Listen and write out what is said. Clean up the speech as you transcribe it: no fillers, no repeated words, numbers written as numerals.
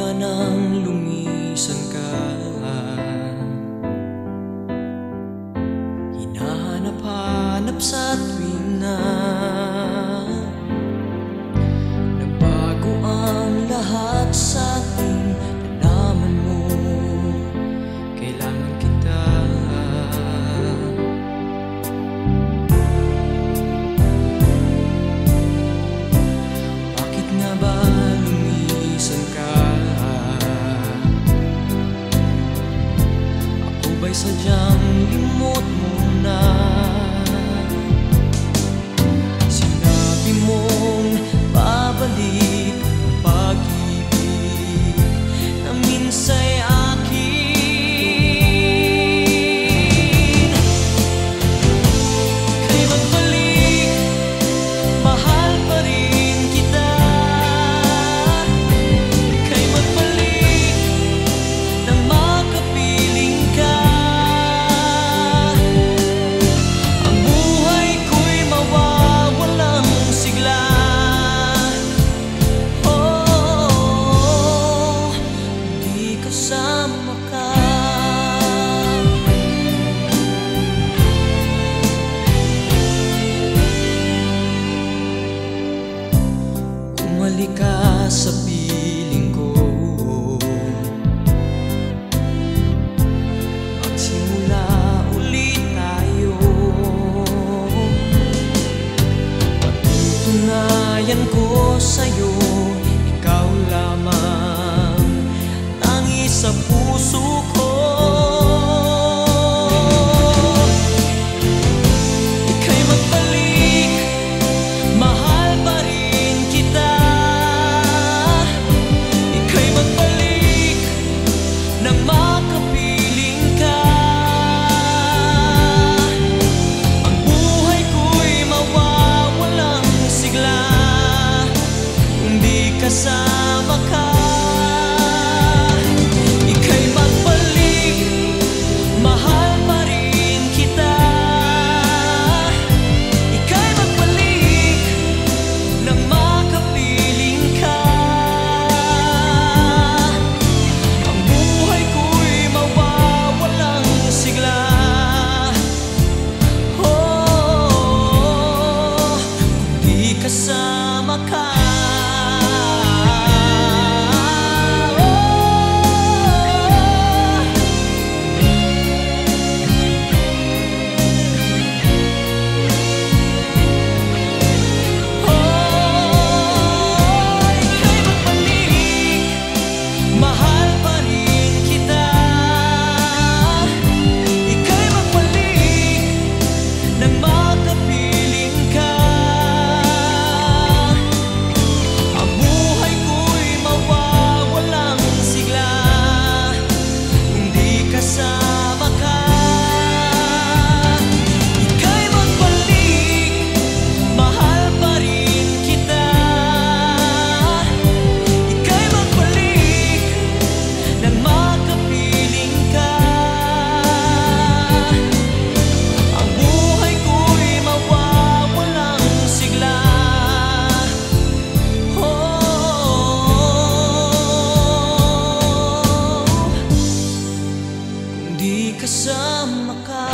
nang lumisan ka, hinahanap-hanap sa tuwing na nagbago ang lahat sa ating nalaman mo, kailangan kita. Bakit nga ba lumisan ka? Ako ba'y sadyang limot mo na? Sinabi mong babalik ang pag-ibig na minsa'y akin. Ika'y magbalik, mahal pa rin kita. Ika'y magbalik nang makapiling ka. Ang buhay ko'y mawawalang sigla. Oh, di kasama ka. Bumalik ka sa piling ko, magsimula ulit tayo. Patutunayan ko sa'yo, ikaw lamang, tangis sa puso ko. Ika'y magbalik, mahal pa rin kita. Ika'y magbalik nang makapiling ka. Ang buhay ko'y mawawalang sigla kung di kasama ka. Ika'y magbalik, mahal pa rin kita. Ika'y magbalik nang makapiling ka. Ang buhay ko'y mawawalang sigla. Oh, kung di kasama ka. Mahal pa rin kita. Ika'y magbalik nang makapiling ka. Ang buhay ko'y mawawalang sigla kung di kasama ka. Ika'y magbalik, mahal pa rin kita. Ika'y magbalik nang makapiling ka. Ang buhay ko'y mawawalang sigla. Oh, kung di kasama ka.